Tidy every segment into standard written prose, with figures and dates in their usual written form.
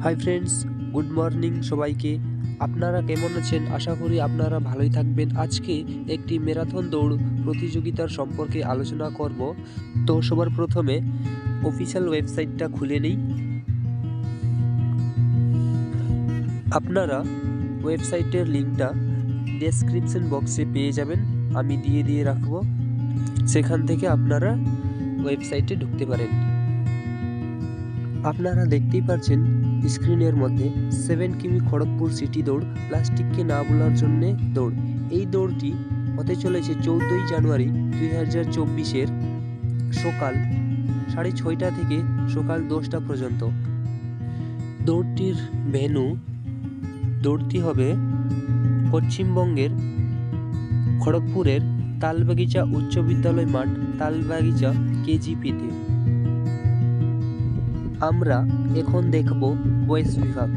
Hi friends, good morning সবাইকে। আপনারা কেমন আছেন? আশা করি আপনারা ভালোই থাকবেন। আজকে একটি ম্যারাথন দৌড় প্রতিযোগিতার সম্পর্কে আলোচনা করব। তো সবার প্রথমে অফিসিয়াল ওয়েবসাইটটা খুলে নিই। আপনারা ওয়েবসাইটের লিঙ্কটা ডেসক্রিপশন বক্সে পেয়ে যাবেন, আমি দিয়ে রাখবো। সেখান থেকে আপনারা ওয়েবসাইটে ঢুকতে পারেন। আপনারা দেখতেই পাচ্ছেন স্ক্রিনের মধ্যে 7 কিমি খড়গপুর সিটি দৌড়, প্লাস্টিককে না ভোলার জন্য দৌড়। এই দৌড়টি হতে চলেছে 14ই জানুয়ারি 2024 সকাল 6:30 থেকে সকাল 10টা পর্যন্ত। দৌড়টির দৌড়টি হবে পশ্চিমবঙ্গের খড়গপুরের তালবাগিচা উচ্চ বিদ্যালয় মাঠ, তালবাগিচা কেজিপিতে। আমরা এখন দেখব বয়েস বিভাগ।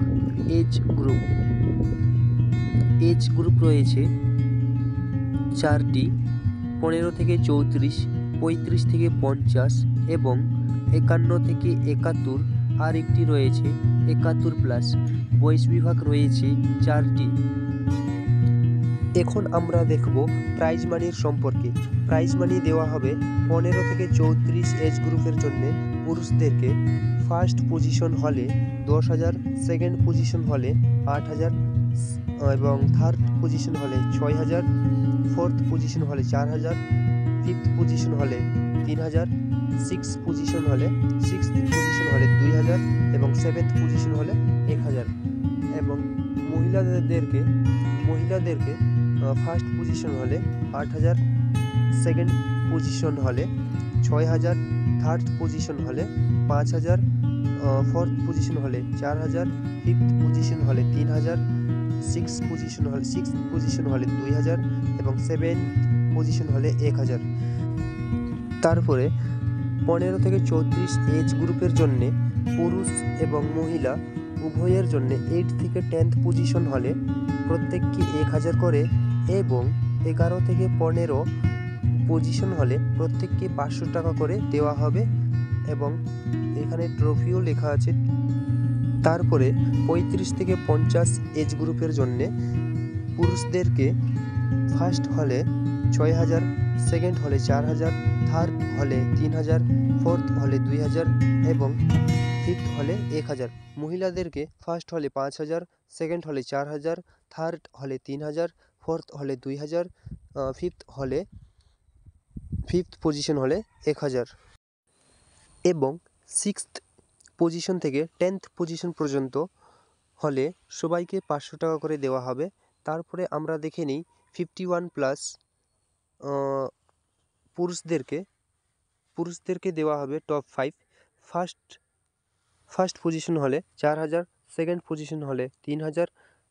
এজ গ্রুপ রয়েছে 4টি, 15 থেকে 34, 35 থেকে 50 এবং 51 থেকে 71, আর একটি রয়েছে 71+। বয়েস বিভাগ রয়েছে 4টি। এখন আমরা দেখব প্রাইজ মানির সম্পর্কে। প্রাইজ মানি দেওয়া হবে 15 থেকে 34 এজ গ্রুপের জন্য পুরুষদেরকে ফার্স্ট পজিশন হলে 10,000, সেকেন্ড পজিশন হলে 8,000 এবং থার্ড পজিশন হলে 6,000, ফোর্থ পজিশন হলে 4,000, ফিফথ পজিশন হলে 3,000, সিক্সথ পজিশন হলে 2,000 এবং সেভেন্থ পজিশন হলে 1,000। এবং মহিলাদেরকে ফার্স্ট পজিশন হলে 8,000, সেকেন্ড পজিশন হলে 6,000, থার্ড পজিশন হলে 5,000, ফোর্থ পজিশন হলে 4,000, ফিফথ পজিশন হলে 3,000, সিক্সথ পজিশন হলে 2,000 এবং সেভেন্থ পজিশন হলে 1,000। তারপরে 15 থেকে 34 এজ গ্রুপের জন্যে পুরুষ এবং মহিলা উভয়ের জন্য 8 থেকে 10th পজিশন হলে প্রত্যেককে 1,000 করে এবং 11 থেকে 15 পজিশন হলে প্রত্যেককে 500 টাকা করে দেওয়া হবে এবং এখানে ট্রফিও লেখা আছে। তারপরে 35 থেকে 50 এজ গ্রুপের জন্যে পুরুষদেরকে ফার্স্ট হলে 6,000, সেকেন্ড হলে 4,000, থার্ড হলে 3,000, ফোর্থ হলে 2,000 এবং ফিফথ হলে 1,000। মহিলাদেরকে ফার্স্ট হলে 5,000, সেকেন্ড হলে 4,000, থার্ড হলে 3,000, ফোর্থ হলে 2,000, ফিফথ পজিশন হলে 1,000 এবং সিক্সথ পজিশন থেকে 10th পজিশন পর্যন্ত হলে সবাইকে 500 টাকা করে দেওয়া হবে। তারপরে আমরা দেখে নিই 51+ পুরুষদেরকে দেওয়া হবে টপ 5। ফার্স্ট পজিশন হলে 4,000, সেকেন্ড পজিশন হলে 3,000,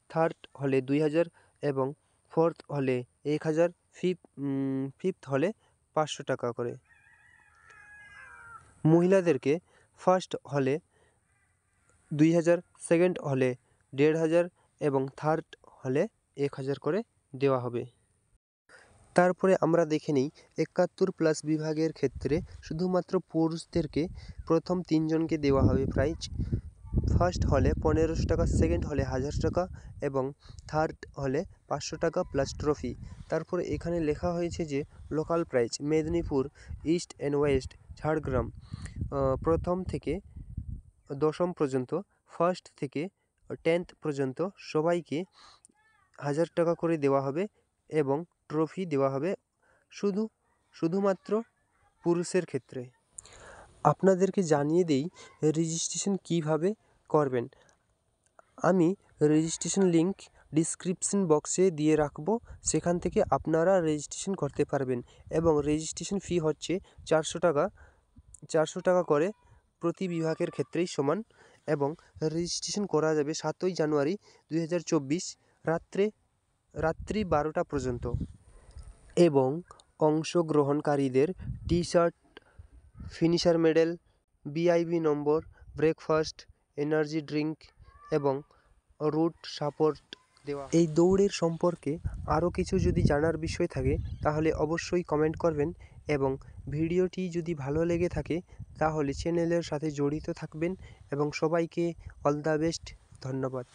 থার্ড হলে 2,000 এবং ফোর্থ হলে 1,000, ফিফথ হলে 500 টাকা করে। মহিলাদেরকে ফার্স্ট হলে 2,000, সেকেন্ড হলে 1,500 এবং থার্ড হলে 1,000 করে দেওয়া হবে। তারপরে আমরা দেখে নিই 71+ বিভাগের ক্ষেত্রে শুধুমাত্র পুরুষদেরকে প্রথম 3 জনকে দেওয়া হবে প্রাইজ। ফার্স্ট হলে 1,500 টাকা, সেকেন্ড হলে 1,000 টাকা এবং থার্ড হলে 500 টাকা প্লাস ট্রফি। তারপরে এখানে লেখা হয়েছে যে local prize Medinipur, east and West, Jhargram, প্রথম থেকে 10ম পর্যন্ত, ফার্স্ট থেকে 10th পর্যন্ত সবাইকে 1,000 টাকা করে দেওয়া হবে এবং ট্রফি দেওয়া হবে শুধুমাত্র পুরুষের ক্ষেত্রে। আপনাদেরকে জানিয়ে দেই রেজিস্ট্রেশন কিভাবে করবেন। আমি রেজিস্ট্রেশন লিঙ্ক ডিসক্রিপশন বক্সে দিয়ে রাখবো, সেখান থেকে আপনারা রেজিস্ট্রেশন করতে পারবেন এবং রেজিস্ট্রেশন ফি হচ্ছে 400 টাকা করে প্রতি বিভাগের ক্ষেত্রেই সমান এবং রেজিস্ট্রেশন করা যাবে 7ই জানুয়ারি 2024 রাত্রি 12টা পর্যন্ত এবং অংশগ্রহণকারীদের টি-শার্ট, ফিনিশার মেডেল, ভিআইপি নম্বর, ব্রেকফাস্ট, এনার্জি ড্রিঙ্ক এবং রুট সাপোর্ট দেওয়া। এই দৌড়ের সম্পর্কে আরও কিছু যদি জানার বিষয় থাকে তাহলে অবশ্যই কমেন্ট করবেন এবং ভিডিওটি যদি ভালো লেগে থাকে তাহলে চ্যানেলের সাথে জড়িত থাকবেন এবং সবাইকে অল দ্য বেস্ট। ধন্যবাদ।